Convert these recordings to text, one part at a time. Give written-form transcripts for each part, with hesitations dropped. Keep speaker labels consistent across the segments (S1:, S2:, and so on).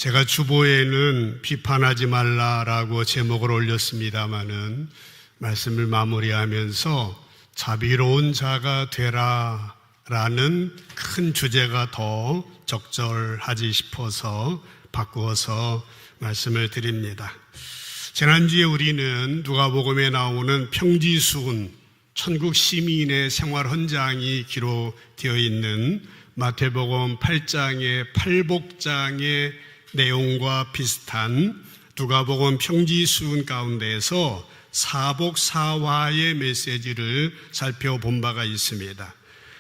S1: 제가 주보에는 비판하지 말라라고 제목을 올렸습니다마는 말씀을 마무리하면서 자비로운 자가 되라라는 큰 주제가 더 적절하지 싶어서 바꾸어서 말씀을 드립니다. 지난주에 우리는 누가복음에 나오는 평지수훈, 천국 시민의 생활 헌장이 기록되어 있는 마태복음 8장의 팔복장의 내용과 비슷한 누가복음 평지수훈 가운데에서 사복사화의 메시지를 살펴본 바가 있습니다.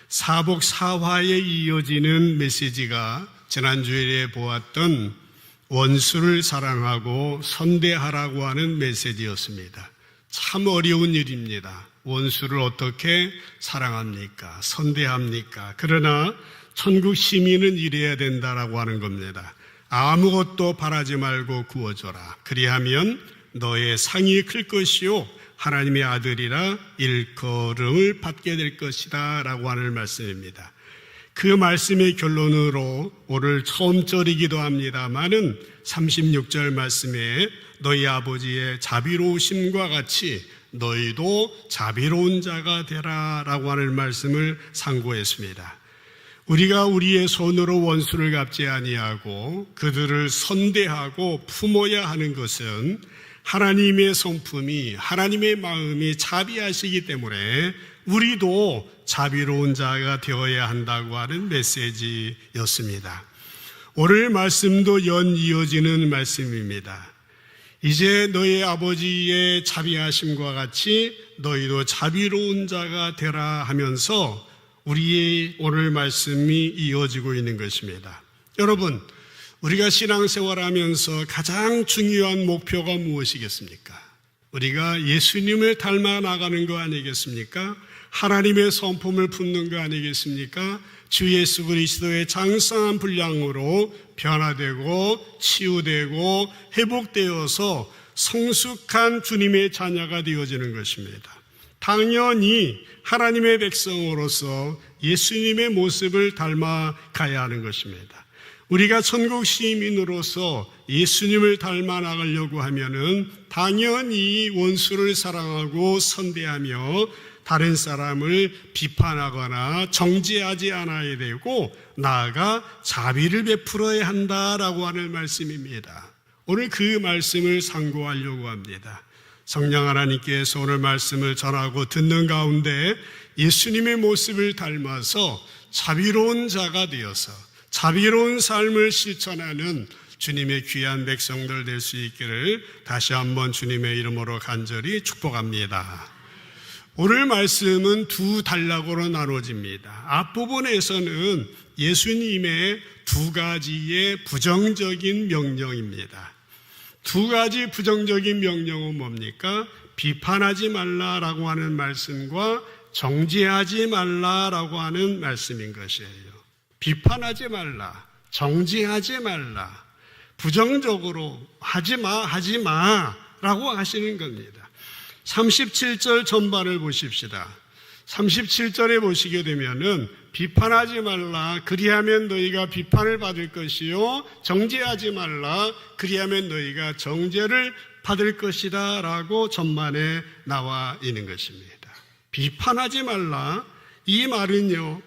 S1: 사복사화에 이어지는 메시지가 지난주에 보았던 원수를 사랑하고 선대하라고 하는 메시지였습니다. 참 어려운 일입니다. 원수를 어떻게 사랑합니까? 선대합니까? 그러나 천국 시민은 이래야 된다라고 하는 겁니다. 아무것도 바라지 말고 구워줘라. 그리하면 너의 상이 클 것이요 하나님의 아들이라 일컬음을 받게 될 것이다 라고 하는 말씀입니다. 그 말씀의 결론으로 오늘 처음 절이기도 합니다마는 36절 말씀에 너희 아버지의 자비로우심과 같이 너희도 자비로운 자가 되라 라고 하는 말씀을 상고했습니다. 우리가 우리의 손으로 원수를 갚지 아니하고 그들을 선대하고 품어야 하는 것은 하나님의 성품이, 하나님의 마음이 자비하시기 때문에 우리도 자비로운 자가 되어야 한다고 하는 메시지였습니다. 오늘 말씀도 이어지는 말씀입니다. 이제 너희 아버지의 자비하심과 같이 너희도 자비로운 자가 되라 하면서 우리의 오늘 말씀이 이어지고 있는 것입니다. 여러분, 우리가 신앙생활하면서 가장 중요한 목표가 무엇이겠습니까? 우리가 예수님을 닮아 나가는 거 아니겠습니까? 하나님의 성품을 품는 거 아니겠습니까? 주 예수 그리스도의 장성한 분량으로 변화되고 치유되고 회복되어서 성숙한 주님의 자녀가 되어지는 것입니다. 당연히 하나님의 백성으로서 예수님의 모습을 닮아가야 하는 것입니다. 우리가 천국 시민으로서 예수님을 닮아 나가려고 하면은 당연히 원수를 사랑하고 선대하며 다른 사람을 비판하거나 정죄하지 않아야 되고 나아가 자비를 베풀어야 한다라고 하는 말씀입니다. 오늘 그 말씀을 상고하려고 합니다. 성령 하나님께서 오늘 말씀을 전하고 듣는 가운데 예수님의 모습을 닮아서 자비로운 자가 되어서 자비로운 삶을 실천하는 주님의 귀한 백성들 될 수 있기를 다시 한번 주님의 이름으로 간절히 축복합니다. 오늘 말씀은 두 단락으로 나눠집니다. 앞부분에서는 예수님의 두 가지의 부정적인 명령입니다. 두 가지 부정적인 명령은 뭡니까? 비판하지 말라라고 하는 말씀과 정죄하지 말라라고 하는 말씀인 것이에요. 비판하지 말라, 정죄하지 말라, 부정적으로 하지 마라고 하시는 겁니다. 37절 전반을 보십시다. 37절에 보시게 되면은 비판하지 말라, 그리하면 너희가 비판을 받을 것이요 정죄하지 말라, 그리하면 너희가 정죄를 받을 것이다 라고 전반에 나와 있는 것입니다. 비판하지 말라, 이 말은요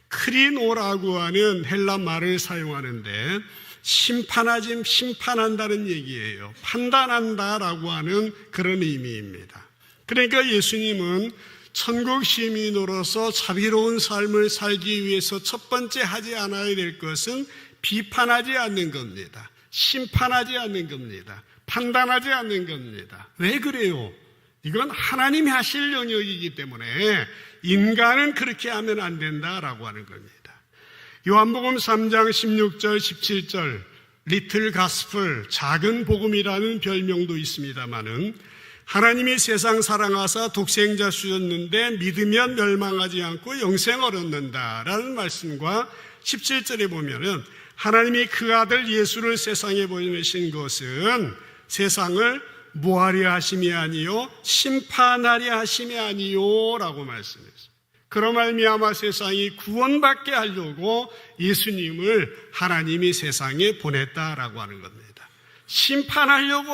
S1: 크리노라고 하는 헬라 말을 사용하는데 심판한다는 얘기예요. 판단한다라고 하는 그런 의미입니다. 그러니까 예수님은 천국 시민으로서 자비로운 삶을 살기 위해서 첫 번째 하지 않아야 될 것은 비판하지 않는 겁니다. 심판하지 않는 겁니다. 판단하지 않는 겁니다. 왜 그래요? 이건 하나님이 하실 영역이기 때문에 인간은 그렇게 하면 안 된다라고 하는 겁니다. 요한복음 3장 16절 17절 리틀 가스플, 작은 복음이라는 별명도 있습니다마는 하나님이 세상 사랑하사 독생자 주셨는데 믿으면 멸망하지 않고 영생을 얻는다라는 말씀과 17절에 보면은 하나님이 그 아들 예수를 세상에 보내신 것은 세상을 뭐하려 하심이 아니요 심판하려 하심이 아니요 라고 말씀했어요. 그로 말미암아 세상이 구원받게 하려고 예수님을 하나님이 세상에 보냈다라고 하는 겁니다. 심판하려고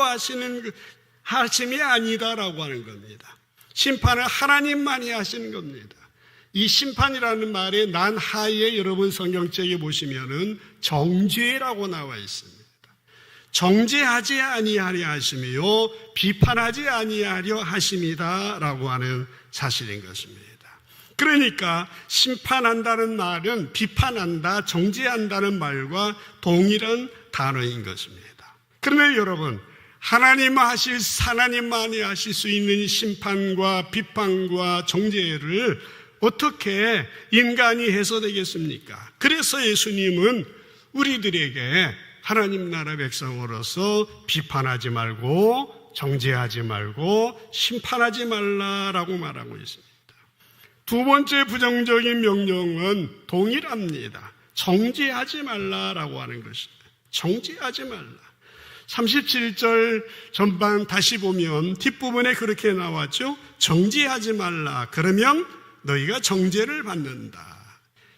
S1: 하심이 아니다라고 하는 겁니다. 심판을 하나님만이 하시는 겁니다. 이 심판이라는 말에 난 하에 여러분 성경책에 보시면은 정죄라고 나와 있습니다. 정죄하지 아니하려 하심이요 비판하지 아니하려 하심이다라고 하는 사실인 것입니다. 그러니까 심판한다는 말은 비판한다, 정죄한다는 말과 동일한 단어인 것입니다. 그런데 여러분, 하나님만이 하실 수 있는 심판과 비판과 정죄를 어떻게 인간이 해서 되겠습니까? 그래서 예수님은 우리들에게 하나님 나라 백성으로서 비판하지 말고 정죄하지 말고 심판하지 말라라고 말하고 있습니다. 두 번째 부정적인 명령은 동일합니다. 정죄하지 말라라고 하는 것입니다. 정죄하지 말라. 37절 전반 다시 보면 뒷부분에 그렇게 나왔죠. 정죄하지 말라. 그러면 너희가 정죄를 받는다.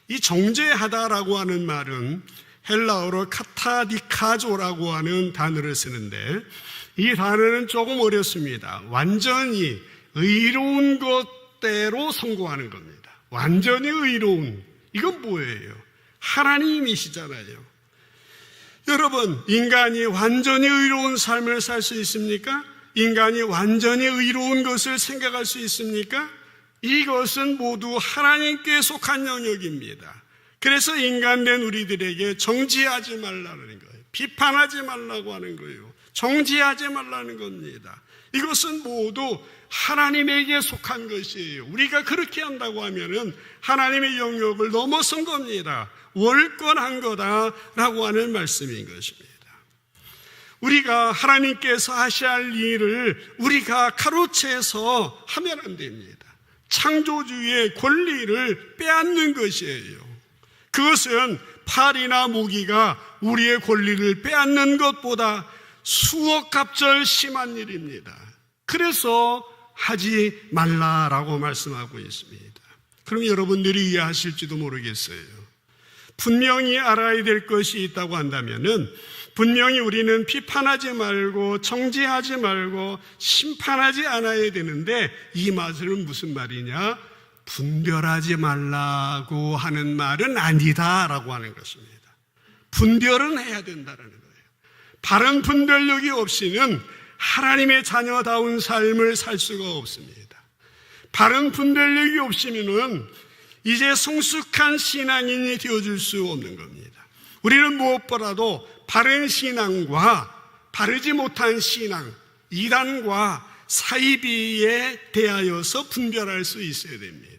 S1: 이 정죄하다라고 하는 말은 헬라어로 카타디카조라고 하는 단어를 쓰는데 이 단어는 조금 어렵습니다. 완전히 의로운 것대로 선고하는 겁니다. 완전히 의로운. 이건 뭐예요? 하나님이시잖아요. 여러분, 인간이 완전히 의로운 삶을 살 수 있습니까? 인간이 완전히 의로운 것을 생각할 수 있습니까? 이것은 모두 하나님께 속한 영역입니다. 그래서 인간된 우리들에게 정죄하지 말라는 거예요. 비판하지 말라고 하는 거예요. 정죄하지 말라는 겁니다. 이것은 모두 하나님에게 속한 것이에요. 우리가 그렇게 한다고 하면은 하나님의 영역을 넘어선 겁니다. 월권한 거다라고 하는 말씀인 것입니다. 우리가 하나님께서 하셔야 할 일을 우리가 가로채서 하면 안 됩니다. 창조주의 권리를 빼앗는 것이에요. 그것은 팔이나 무기가 우리의 권리를 빼앗는 것보다 수억 갑절 심한 일입니다. 그래서 하지 말라라고 말씀하고 있습니다. 그럼 여러분들이 이해하실지도 모르겠어요. 분명히 알아야 될 것이 있다고 한다면은 분명히 우리는 비판하지 말고 정죄하지 말고 심판하지 않아야 되는데 이 말은 무슨 말이냐? 분별하지 말라고 하는 말은 아니다라고 하는 것입니다. 분별은 해야 된다는 거예요. 바른 분별력이 없이는 하나님의 자녀다운 삶을 살 수가 없습니다. 바른 분별력이 없으면은 이제 성숙한 신앙인이 되어줄 수 없는 겁니다. 우리는 무엇보다도 바른 신앙과 바르지 못한 신앙, 이단과 사이비에 대하여서 분별할 수 있어야 됩니다.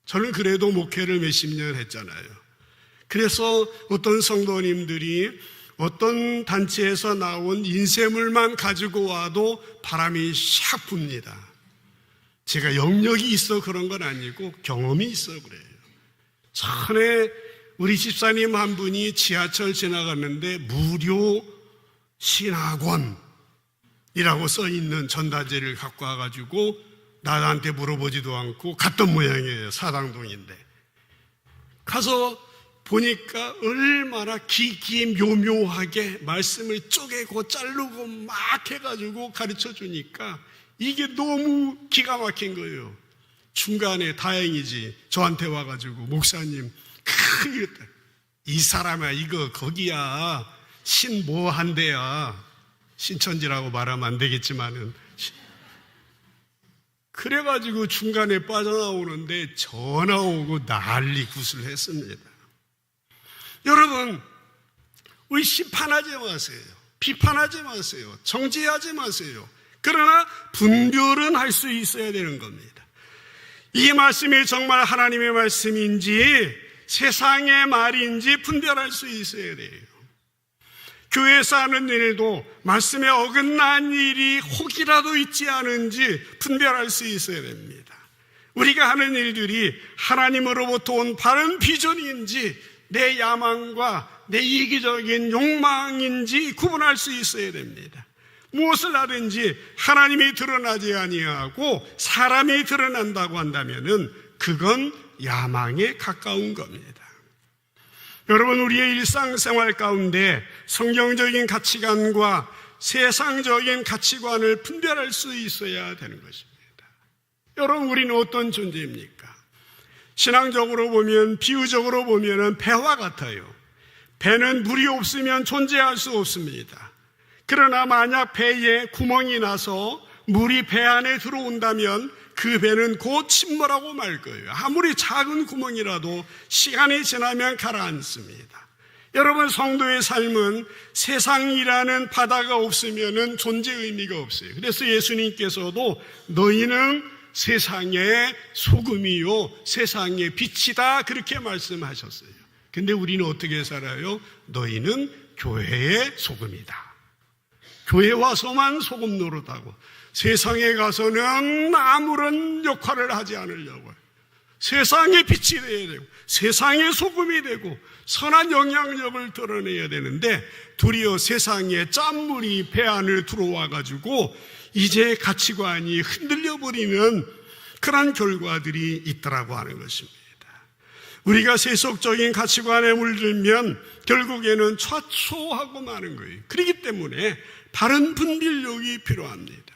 S1: 저는 그래도 목회를 몇십 년 했잖아요. 그래서 어떤 성도님들이 어떤 단체에서 나온 인쇄물만 가지고 와도 바람이 샥 붑니다. 제가 영역이 있어 그런 건 아니고 경험이 있어 그래요. 전에 우리 집사님 한 분이 지하철 지나갔는데 무료 신학원이라고 써 있는 전단지를 갖고 와가지고 나한테 물어보지도 않고 갔던 모양이에요. 사당동인데. 가서 보니까 얼마나 기기묘묘하게 말씀을 쪼개고 자르고 막 해가지고 가르쳐 주니까 이게 너무 기가 막힌 거예요. 중간에 다행이지 저한테 와가지고 목사님 이 사람아 이거 거기야 신 뭐 한대야 신천지라고 말하면 안 되겠지만은 그래가지고 중간에 빠져나오는데 전화 오고 난리 굿을 했습니다. 여러분 우리 심판하지 마세요. 비판하지 마세요. 정죄하지 마세요. 그러나 분별은 할 수 있어야 되는 겁니다. 이 말씀이 정말 하나님의 말씀인지 세상의 말인지 분별할 수 있어야 돼요. 교회에서 하는 일도 말씀에 어긋난 일이 혹이라도 있지 않은지 분별할 수 있어야 됩니다. 우리가 하는 일들이 하나님으로부터 온 바른 비전인지 내 야망과 내 이기적인 욕망인지 구분할 수 있어야 됩니다. 무엇을 하든지 하나님이 드러나지 아니하고 사람이 드러난다고 한다면은 그건 야망에 가까운 겁니다. 여러분, 우리의 일상생활 가운데 성경적인 가치관과 세상적인 가치관을 분별할 수 있어야 되는 것입니다. 여러분, 우리는 어떤 존재입니까? 신앙적으로 보면, 비유적으로 보면 배와 같아요. 배는 물이 없으면 존재할 수 없습니다. 그러나 만약 배에 구멍이 나서 물이 배 안에 들어온다면 그 배는 곧 침몰하고 말 거예요. 아무리 작은 구멍이라도 시간이 지나면 가라앉습니다. 여러분, 성도의 삶은 세상이라는 바다가 없으면 존재 의미가 없어요. 그래서 예수님께서도 너희는 세상의 소금이요 세상의 빛이다, 그렇게 말씀하셨어요. 근데 우리는 어떻게 살아요? 너희는 교회의 소금이다. 교회 와서만 소금 노릇하고 세상에 가서는 아무런 역할을 하지 않으려고 해요. 세상의 빛이 되어야 되고 세상의 소금이 되고 선한 영향력을 드러내야 되는데, 도리어 세상에 짠물이 배 안을 들어와 가지고 이제 가치관이 흔들려버리는 그런 결과들이 있더라고 하는 것입니다. 우리가 세속적인 가치관에 물들면 결국에는 좌초하고 마는 거예요. 그렇기 때문에 바른 분별력이 필요합니다.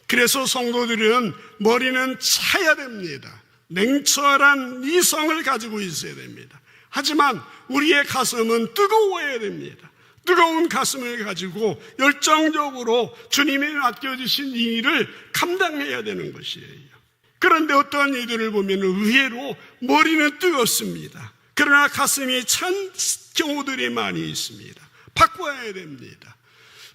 S1: 그래서 성도들은 머리는 차야 됩니다. 냉철한 이성을 가지고 있어야 됩니다. 하지만 우리의 가슴은 뜨거워야 됩니다. 뜨거운 가슴을 가지고 열정적으로 주님이 맡겨주신 일을 감당해야 되는 것이에요. 그런데 어떠한 이들을 보면 의외로 머리는 뜨겁습니다. 그러나 가슴이 찬 경우들이 많이 있습니다. 바꿔야 됩니다.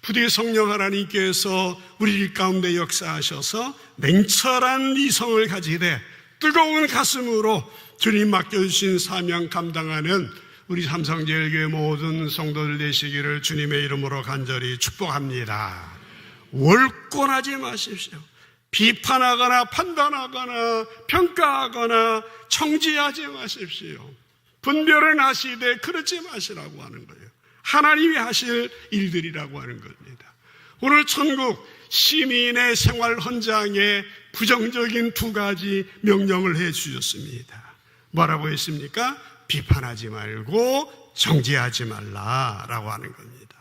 S1: 부디 성령 하나님께서 우리 가운데 역사하셔서 냉철한 이성을 가지되 뜨거운 가슴으로 주님 맡겨주신 사명 감당하는 우리 삼성제일교회 모든 성도들 되시기를 주님의 이름으로 간절히 축복합니다. 월권하지 마십시오. 비판하거나 판단하거나 평가하거나 청지하지 마십시오. 분별은 하시되 그러지 마시라고 하는 거예요. 하나님이 하실 일들이라고 하는 겁니다. 오늘 천국 시민의 생활 헌장에 부정적인 두 가지 명령을 해 주셨습니다. 뭐라고 했습니까? 비판하지 말고 정죄하지 말라라고 하는 겁니다.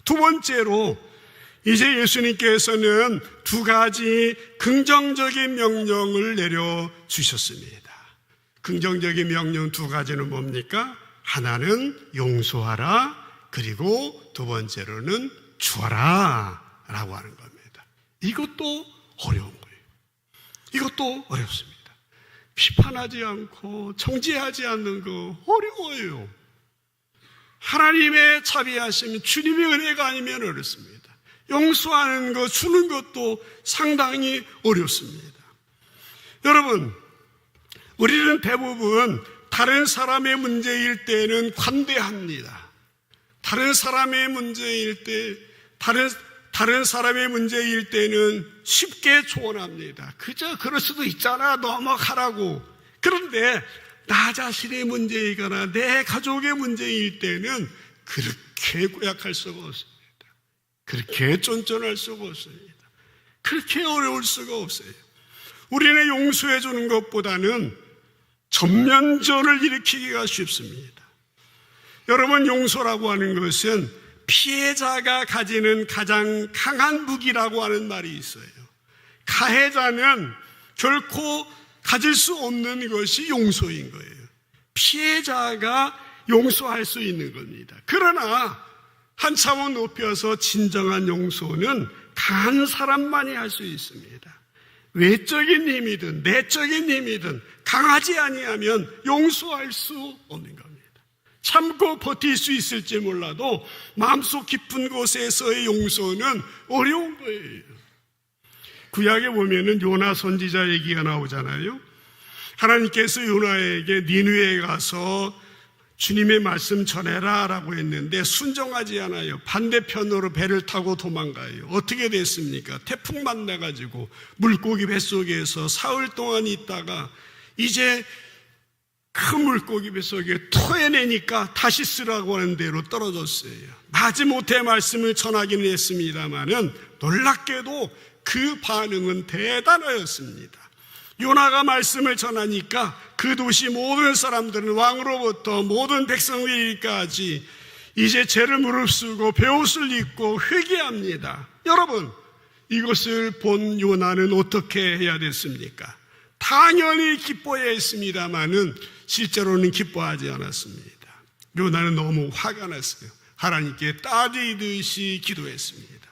S1: 두 번째로 이제 예수님께서는 두 가지 긍정적인 명령을 내려주셨습니다. 긍정적인 명령 두 가지는 뭡니까? 하나는 용서하라, 그리고 두 번째로는 주어라 라고 하는 겁니다. 이것도 어려운 거예요. 이것도 어렵습니다. 비판하지 않고 정죄하지 않는 거 어려워요. 하나님의 자비하심, 주님의 은혜가 아니면 어렵습니다. 용서하는 것, 주는 것도 상당히 어렵습니다. 여러분, 우리는 대부분 다른 사람의 문제일 때는 관대합니다. 다른 사람의 문제일 때, 다른 사람의 문제일 때는 쉽게 조언합니다. 그저 그럴 수도 있잖아, 넘어가라고. 그런데 나 자신의 문제이거나 내 가족의 문제일 때는 그렇게 고약할 수가 없습니다. 그렇게 쫀쫀할 수가 없습니다. 그렇게 어려울 수가 없어요. 우리는 용서해 주는 것보다는 전면전을 일으키기가 쉽습니다. 여러분, 용서라고 하는 것은 피해자가 가지는 가장 강한 무기라고 하는 말이 있어요. 가해자는 결코 가질 수 없는 것이 용서인 거예요. 피해자가 용서할 수 있는 겁니다. 그러나 한 차원 높여서 진정한 용서는 강한 사람만이 할 수 있습니다. 외적인 힘이든 내적인 힘이든 강하지 아니하면 용서할 수 없는 겁니다. 참고 버틸 수 있을지 몰라도 마음속 깊은 곳에서의 용서는 어려운 거예요. 구약에 보면은 요나 선지자 얘기가 나오잖아요. 하나님께서 요나에게 니느웨에 가서 주님의 말씀 전해라 라고 했는데 순종하지 않아요. 반대편으로 배를 타고 도망가요. 어떻게 됐습니까? 태풍 만나가지고 물고기 뱃속에서 사흘 동안 있다가 이제 큰 물고기 뱃속에 토해내니까 다시 쓰라고 하는 대로 떨어졌어요. 마지못해 말씀을 전하기는 했습니다마는 놀랍게도 그 반응은 대단하였습니다. 요나가 말씀을 전하니까 그 도시 모든 사람들은 왕으로부터 모든 백성들까지 이제 죄를 무릅쓰고 베옷을 입고 회개합니다. 여러분, 이것을 본 요나는 어떻게 해야 됐습니까? 당연히 기뻐해야 했습니다마는 실제로는 기뻐하지 않았습니다. 요나는 너무 화가 났어요. 하나님께 따지듯이 기도했습니다.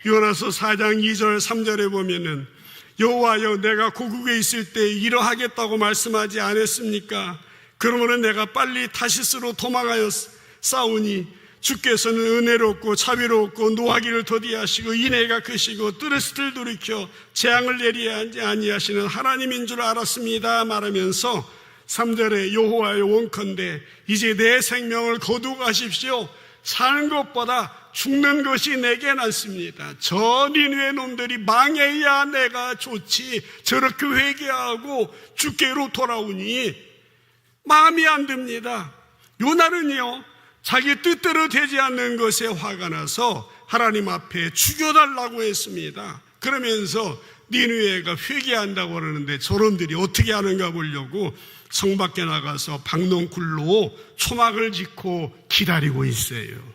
S1: 요나서 4장 2절 3절에 보면은 여호와여, 내가 고국에 있을 때 이러하겠다고 말씀하지 않았습니까? 그러므로 내가 빨리 다시스로 도망하여 싸우니 주께서는 은혜롭고 자비롭고 노하기를 더디하시고 인애가 크시고 뜻을 돌이켜 재앙을 내리지 아니하시는 하나님인 줄 알았습니다 말하면서 3절에 여호와여, 원컨대 이제 내 생명을 거두가십시오. 사는 것보다 죽는 것이 내게 낫습니다. 저 니느웨 놈들이 망해야 내가 좋지, 저렇게 회개하고 주께로 돌아오니 마음이 안 듭니다. 요나는요, 자기 뜻대로 되지 않는 것에 화가 나서 하나님 앞에 죽여달라고 했습니다. 그러면서 니느웨가 회개한다고 그러는데 저놈들이 어떻게 하는가 보려고 성 밖에 나가서 박농쿨로 초막을 짓고 기다리고 있어요.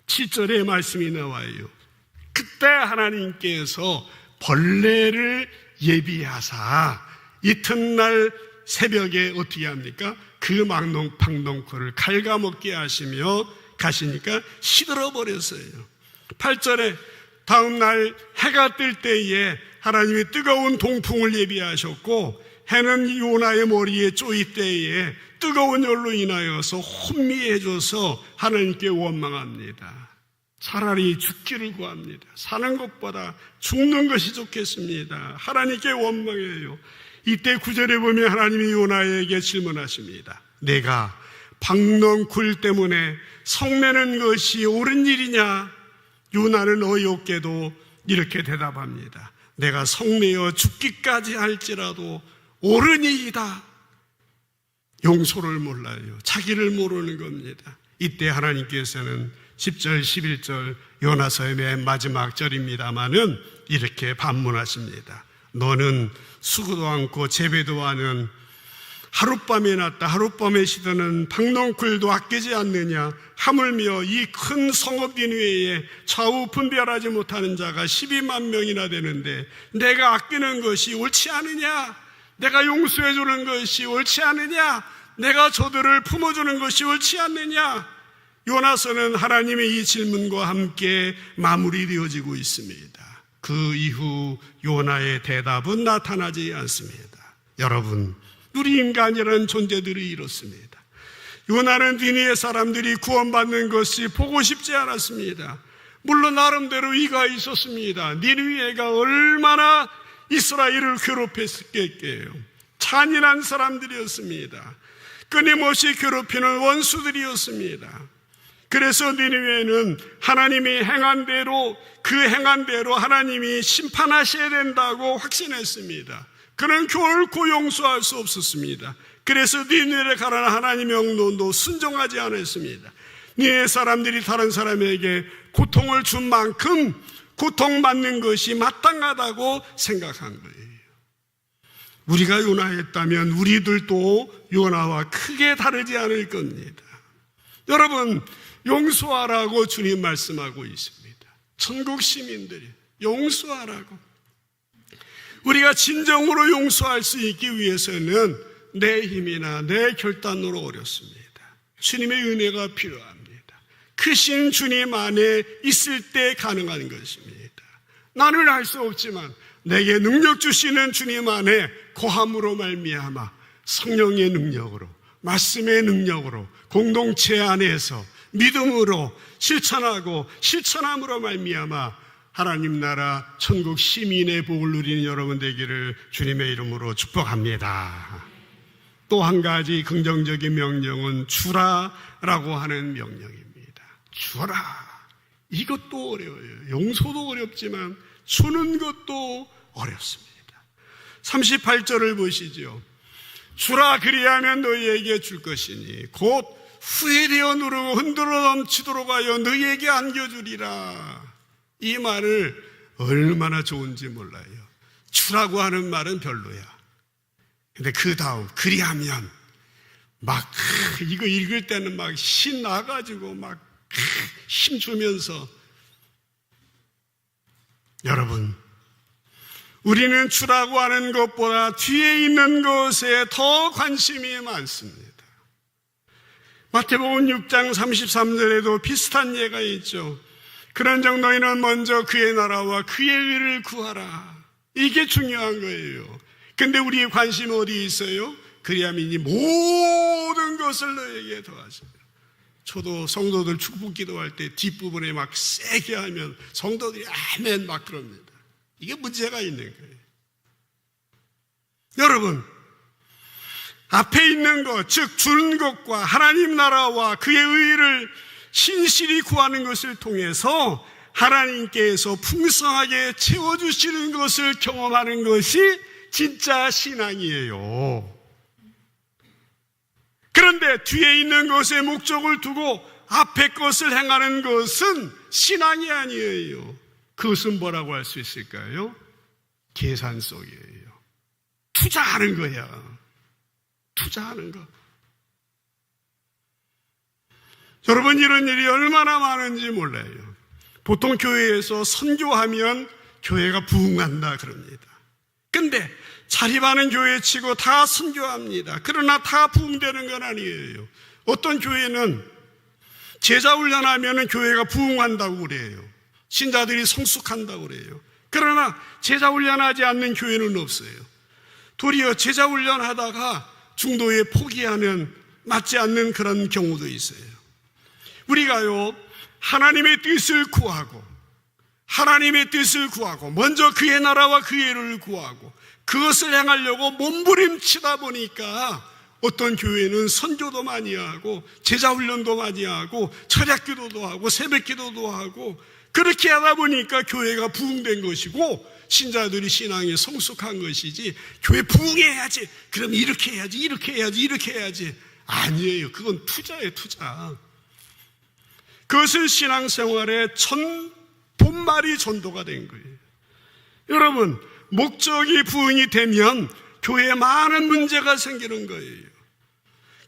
S1: 7절에 말씀이 나와요. 그때 하나님께서 벌레를 예비하사 이튿날 새벽에 어떻게 합니까? 그 박농쿨을 갉아먹게 하시며 가시니까 시들어 버렸어요. 8절에 다음날 해가 뜰 때에 하나님이 뜨거운 동풍을 예비하셨고 해는 요나의 머리에 쪼일 때에 뜨거운 열로 인하여서 혼미해져서 하나님께 원망합니다. 차라리 죽기를 구합니다. 사는 것보다 죽는 것이 좋겠습니다. 하나님께 원망해요. 이때 9절에 보면 하나님이 요나에게 질문하십니다. 내가 박농쿨 때문에 성내는 것이 옳은 일이냐? 요나는 어이없게도 이렇게 대답합니다. 내가 성내어 죽기까지 할지라도 옳은 일이다. 용서를 몰라요. 자기를 모르는 겁니다. 이때 하나님께서는 10절 11절 요나서의 맨 마지막 절입니다마는 이렇게 반문하십니다. 너는 수고도 않고 재배도 하는 하룻밤에 났다 하룻밤에 시드는 박농쿨도 아끼지 않느냐? 하물며 이 큰 성읍 니느웨에 좌우 분별하지 못하는 자가 12만 명이나 되는데 내가 아끼는 것이 옳지 않으냐? 내가 용서해 주는 것이 옳지 않느냐? 내가 저들을 품어주는 것이 옳지 않느냐? 요나서는 하나님의 이 질문과 함께 마무리되어지고 있습니다. 그 이후 요나의 대답은 나타나지 않습니다. 여러분, 우리 인간이라는 존재들이 이렇습니다. 요나는 니느웨 사람들이 구원받는 것이 보고 싶지 않았습니다. 물론 나름대로 이가 있었습니다. 니느웨가 얼마나 이스라엘을 괴롭혔겠게요. 잔인한 사람들이었습니다. 끊임없이 괴롭히는 원수들이었습니다. 그래서 니느웨는 하나님이 행한 대로 그 행한 대로 하나님이 심판하셔야 된다고 확신했습니다. 그는 결코 용서할 수 없었습니다. 그래서 니느웨에 가라는 하나님의 명령도 순종하지 않았습니다. 니느웨 사람들이 다른 사람에게 고통을 준 만큼 고통받는 것이 마땅하다고 생각한 거예요. 우리가 요나였다면 우리들도 요나와 크게 다르지 않을 겁니다. 여러분, 용서하라고 주님 말씀하고 있습니다. 천국 시민들이 용서하라고. 우리가 진정으로 용서할 수 있기 위해서는 내 힘이나 내 결단으로 어렵습니다. 주님의 은혜가 필요합니다. 크신 주님 안에 있을 때 가능한 것입니다. 나는 할 수 없지만 내게 능력 주시는 주님 안에 거함으로 말미암아 성령의 능력으로, 말씀의 능력으로, 공동체 안에서 믿음으로 실천하고 실천함으로 말미암아 하나님 나라 천국 시민의 복을 누리는 여러분 되기를 주님의 이름으로 축복합니다. 또 한 가지 긍정적인 명령은 주라라고 하는 명령입니다. 주라. 이것도 어려워요. 용서도 어렵지만 주는 것도 어렵습니다. 38절을 보시죠. 주라, 그리하면 너희에게 줄 것이니 곧 후회되어 누르고 흔들어 넘치도록 하여 너희에게 안겨주리라. 이 말을 얼마나 좋은지 몰라요. 주라고 하는 말은 별로야. 근데 그 다음 그리하면 막 이거 읽을 때는 막 신나가지고 막 힘주면서, 여러분, 우리는 주라고 하는 것보다 뒤에 있는 것에 더 관심이 많습니다. 마태복음 6장 33절에도 비슷한 예가 있죠. 그런즉 너희는 먼저 그의 나라와 그의 의를 구하라. 이게 중요한 거예요. 근데 우리의 관심은 어디 있어요? 그리하면 이 모든 것을 너에게 더하시라. 저도 성도들 축복 기도할 때 뒷부분에 막 세게 하면 성도들이 아멘 막 그럽니다. 이게 문제가 있는 거예요. 여러분, 앞에 있는 것, 즉 주는 것과 하나님 나라와 그의 의를 신실히 구하는 것을 통해서 하나님께서 풍성하게 채워주시는 것을 경험하는 것이 진짜 신앙이에요. 그런데 뒤에 있는 것에 목적을 두고 앞에 것을 행하는 것은 신앙이 아니에요. 그것은 뭐라고 할 수 있을까요? 계산 속이에요. 투자하는 거야. 투자하는 거. 여러분, 이런 일이 얼마나 많은지 몰라요. 보통 교회에서 선교하면 교회가 부흥한다 그럽니다. 근데 자립하는 교회 치고 다 선교합니다. 그러나 다 부흥되는 건 아니에요. 어떤 교회는 제자 훈련하면 교회가 부흥한다고 그래요. 신자들이 성숙한다고 그래요. 그러나 제자 훈련하지 않는 교회는 없어요. 도리어 제자 훈련하다가 중도에 포기하는, 맞지 않는 그런 경우도 있어요. 우리가요, 하나님의 뜻을 구하고 먼저 그의 나라와 그의 의를 구하고 그것을 행하려고 몸부림치다 보니까 어떤 교회는 선교도 많이 하고 제자훈련도 많이 하고 철야기도도 하고 새벽기도도 하고, 그렇게 하다 보니까 교회가 부흥된 것이고 신자들이 신앙이 성숙한 것이지, 교회 부흥해야지, 그럼 이렇게 해야지 아니에요. 그건 투자예요, 투자. 그것은 신앙생활의 본말이 전도가 된 거예요. 여러분, 목적이 부흥이 되면 교회에 많은 문제가 생기는 거예요.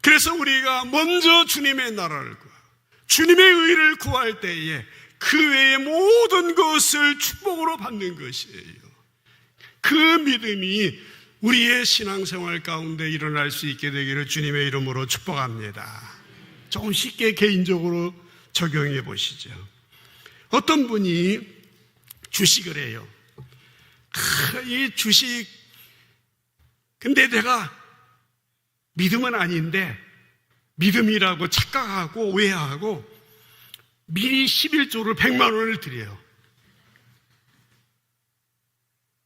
S1: 그래서 우리가 먼저 주님의 나라를 구하고 주님의 의를 구할 때에 그 외의 모든 것을 축복으로 받는 것이에요. 그 믿음이 우리의 신앙생활 가운데 일어날 수 있게 되기를 주님의 이름으로 축복합니다. 조금 쉽게 개인적으로 적용해 보시죠. 어떤 분이 주식을 해요. 이 주식, 근데 내가 믿음은 아닌데 믿음이라고 착각하고 오해하고 미리 11조를 100만 원을 드려요.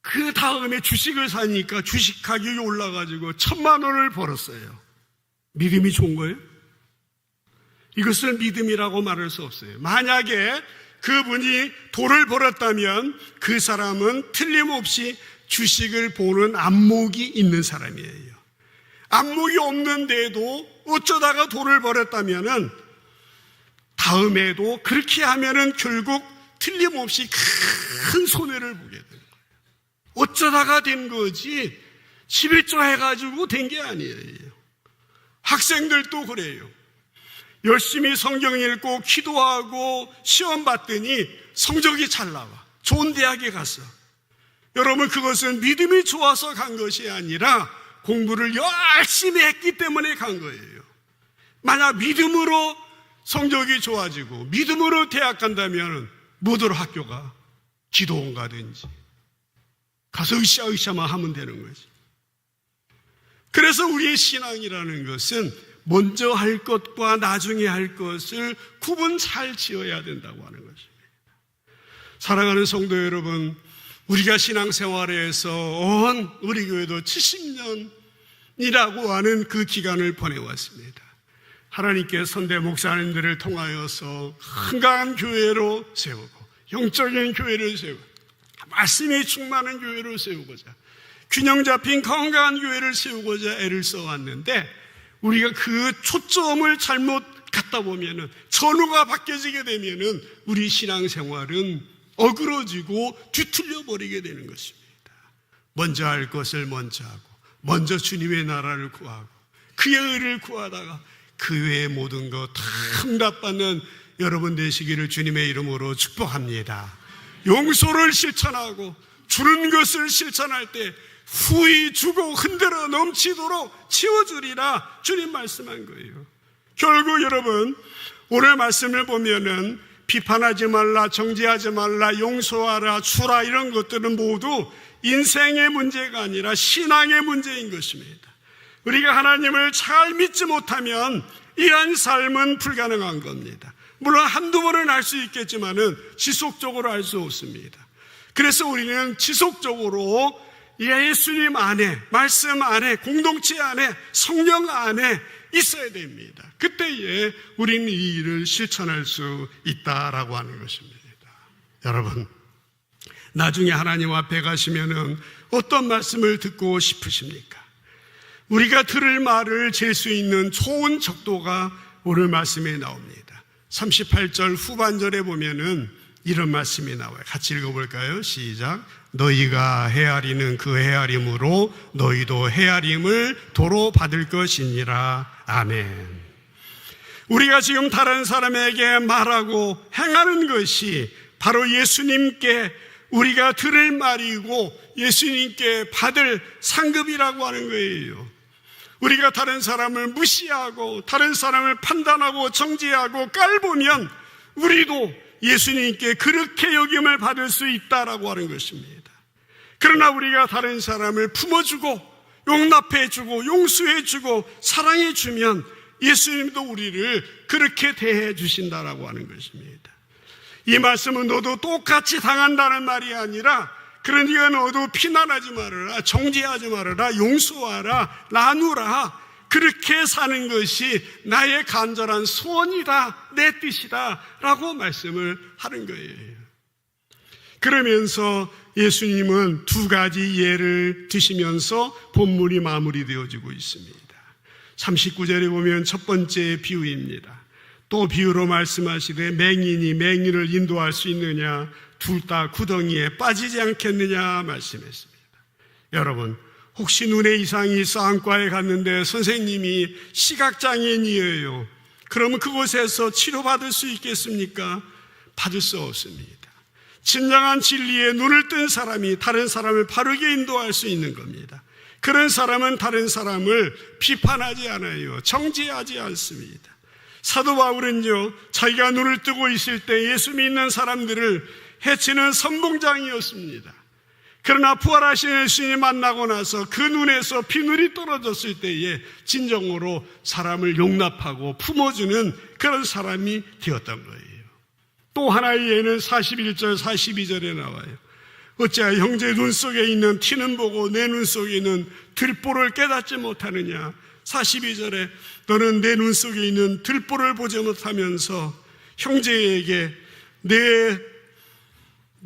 S1: 그 다음에 주식을 사니까 주식 가격이 올라가지고 1000만 원을 벌었어요. 믿음이 좋은 거예요? 이것을 믿음이라고 말할 수 없어요. 만약에 그분이 돈을 벌었다면 그 사람은 틀림없이 주식을 보는 안목이 있는 사람이에요. 안목이 없는데도 어쩌다가 돈을 벌었다면은 다음에도 그렇게 하면은 결국 틀림없이 큰 손해를 보게 돼요. 어쩌다가 된 거지 11조 해가지고 된 게 아니에요. 학생들도 그래요. 열심히 성경 읽고 기도하고 시험 봤더니 성적이 잘 나와. 좋은 대학에 갔어. 여러분, 그것은 믿음이 좋아서 간 것이 아니라 공부를 열심히 했기 때문에 간 거예요. 만약 믿음으로 성적이 좋아지고 믿음으로 대학 간다면 뭐더러 학교가 기도원 가든지 가서 으쌰으쌰만 하면 되는 거지. 그래서 우리의 신앙이라는 것은 먼저 할 것과 나중에 할 것을 구분 잘 지어야 된다고 하는 것입니다. 사랑하는 성도 여러분, 우리가 신앙생활에서 우리 교회도 70년이라고 하는 그 기간을 보내왔습니다. 하나님께 선대 목사님들을 통하여서 건강한 교회로 세우고 영적인 교회를 세우고 말씀이 충만한 교회를 세우고자 균형 잡힌 건강한 교회를 세우고자 애를 써왔는데, 우리가 그 초점을 잘못 갖다 보면은, 전후가 바뀌어지게 되면은 우리 신앙생활은 어그러지고 뒤틀려 버리게 되는 것입니다. 먼저 할 것을 먼저 하고 먼저 주님의 나라를 구하고 그의 의를 구하다가 그 외의 모든 것 다 응답받는 여러분 되시기를 주님의 이름으로 축복합니다. 용서를 실천하고 주는 것을 실천할 때 후히 주고 흔들어 넘치도록 채워주리라 주님 말씀한 거예요. 결국 여러분 오늘 말씀을 보면은 비판하지 말라, 정죄하지 말라, 용서하라, 주라 이런 것들은 모두 인생의 문제가 아니라 신앙의 문제인 것입니다. 우리가 하나님을 잘 믿지 못하면 이러한 삶은 불가능한 겁니다. 물론 한두 번은 할 수 있겠지만은 지속적으로 할 수 없습니다. 그래서 우리는 지속적으로 예수님 안에, 말씀 안에, 공동체 안에, 성령 안에 있어야 됩니다. 그때에 우리는 이 일을 실천할 수 있다라고 하는 것입니다. 여러분, 나중에 하나님 앞에 가시면은 어떤 말씀을 듣고 싶으십니까? 우리가 들을 말을 잴 수 있는 좋은 적도가 오늘 말씀에 나옵니다. 38절 후반절에 보면은 이런 말씀이 나와요. 같이 읽어볼까요? 시작. 너희가 헤아리는 그 헤아림으로 너희도 헤아림을 도로 받을 것이니라. 아멘. 우리가 지금 다른 사람에게 말하고 행하는 것이 바로 예수님께 우리가 들을 말이고 예수님께 받을 상급이라고 하는 거예요. 우리가 다른 사람을 무시하고 다른 사람을 판단하고 정죄하고 깔보면 우리도 예수님께 그렇게 여김을 받을 수 있다라고 하는 것입니다. 그러나 우리가 다른 사람을 품어주고 용납해주고 용서해주고 사랑해주면 예수님도 우리를 그렇게 대해 주신다라고 하는 것입니다. 이 말씀은 너도 똑같이 당한다는 말이 아니라 그러니까 너도 피난하지 말아라, 정죄하지 말아라, 용서하라, 나누라, 그렇게 사는 것이 나의 간절한 소원이다, 내 뜻이다 라고 말씀을 하는 거예요. 그러면서 예수님은 두 가지 예를 드시면서 본문이 마무리되어지고 있습니다. 39절에 보면 첫 번째 비유입니다. 또 비유로 말씀하시되 맹인이 맹인을 인도할 수 있느냐, 둘 다 구덩이에 빠지지 않겠느냐 말씀했습니다. 여러분, 혹시 눈에 이상이 있어 안과에 갔는데 선생님이 시각장애인이에요. 그러면 그곳에서 치료받을 수 있겠습니까? 받을 수 없습니다. 진정한 진리에 눈을 뜬 사람이 다른 사람을 바르게 인도할 수 있는 겁니다. 그런 사람은 다른 사람을 비판하지 않아요. 정죄하지 않습니다. 사도 바울은요, 자기가 눈을 뜨고 있을 때 예수 믿는 사람들을 해치는 선봉장이었습니다. 그러나 부활하신 예수님 만나고 나서 그 눈에서 비늘이 떨어졌을 때에 진정으로 사람을 용납하고 품어주는 그런 사람이 되었던 거예요. 또 하나의 예는 41절 42절에 나와요. 어찌하여 형제 눈 속에 있는 티는 보고 내 눈 속에 있는 들보를 깨닫지 못하느냐. 42절에 너는 내 눈 속에 있는 들보를 보지 못하면서 형제에게 내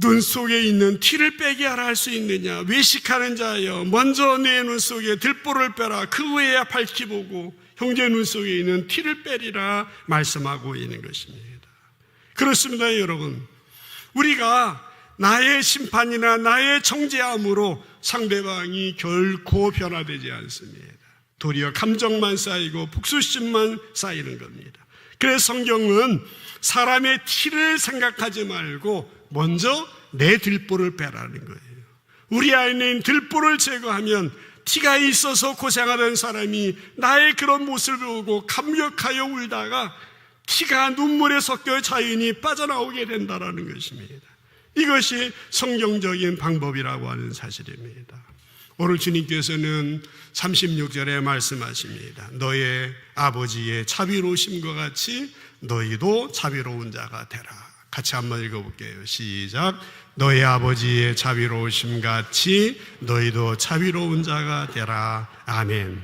S1: 눈 속에 있는 티를 빼게 하라 할 수 있느냐. 외식하는 자여, 먼저 내 눈 속에 들보를 빼라. 그 후에야 밝히 보고 형제 눈 속에 있는 티를 빼리라 말씀하고 있는 것입니다. 그렇습니다, 여러분. 우리가 나의 심판이나 나의 정죄함으로 상대방이 결코 변화되지 않습니다. 도리어 감정만 쌓이고 복수심만 쌓이는 겁니다. 그래서 성경은 사람의 티를 생각하지 말고 먼저 내 들보를 빼라는 거예요. 우리 안에 있는 들보를 제거하면 티가 있어서 고생하던 사람이 나의 그런 모습을 보고 감격하여 울다가 티가 눈물에 섞여 자연히 빠져나오게 된다는 것입니다. 이것이 성경적인 방법이라고 하는 사실입니다. 오늘 주님께서는 36절에 말씀하십니다. 너의 아버지의 자비로우심과 같이 너희도 자비로운 자가 되라. 같이 한번 읽어볼게요. 시작. 너희 아버지의 자비로우심 같이 너희도 자비로운 자가 되라. 아멘.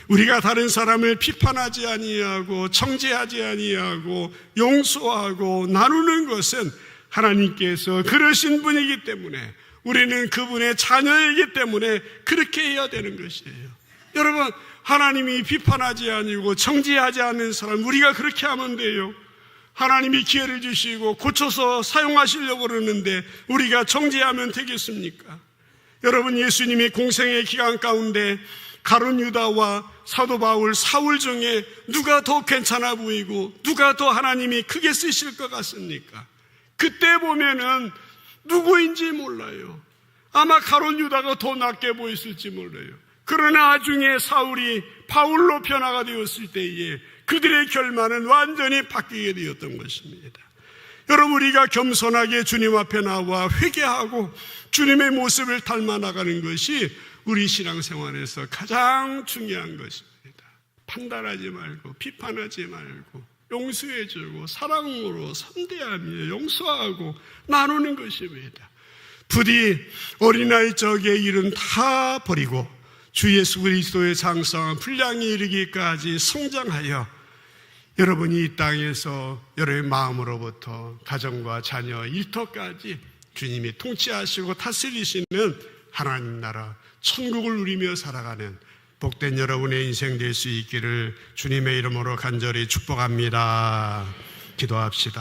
S1: 우리가 다른 사람을 비판하지 아니하고 정죄하지 아니하고 용서하고 나누는 것은 하나님께서 그러신 분이기 때문에 우리는 그분의 자녀이기 때문에 그렇게 해야 되는 것이에요. 여러분, 하나님이 비판하지 아니고 정죄하지 않는 사람 우리가 그렇게 하면 돼요. 하나님이 기회를 주시고 고쳐서 사용하시려고 그러는데 우리가 정죄하면 되겠습니까? 여러분, 예수님이 공생의 기간 가운데 가룟 유다와 사도 바울, 사울 중에 누가 더 괜찮아 보이고 누가 더 하나님이 크게 쓰실 것 같습니까? 그때 보면은 누구인지 몰라요. 아마 가룟 유다가 더 낫게 보였을지 몰라요. 그러나 나중에 사울이 바울로 변화가 되었을 때에 그들의 결말은 완전히 바뀌게 되었던 것입니다. 여러분, 우리가 겸손하게 주님 앞에 나와 회개하고 주님의 모습을 닮아 나가는 것이 우리 신앙생활에서 가장 중요한 것입니다. 판단하지 말고 비판하지 말고 용서해주고 사랑으로 선대하며 용서하고 나누는 것입니다. 부디 어린아이 적의 일은 다 버리고 주 예수 그리스도의 장성한 분량이 이르기까지 성장하여 여러분이 이 땅에서 여러분의 마음으로부터 가정과 자녀, 일터까지 주님이 통치하시고 다스리시는 하나님 나라 천국을 누리며 살아가는 복된 여러분의 인생 될 수 있기를 주님의 이름으로 간절히 축복합니다. 기도합시다.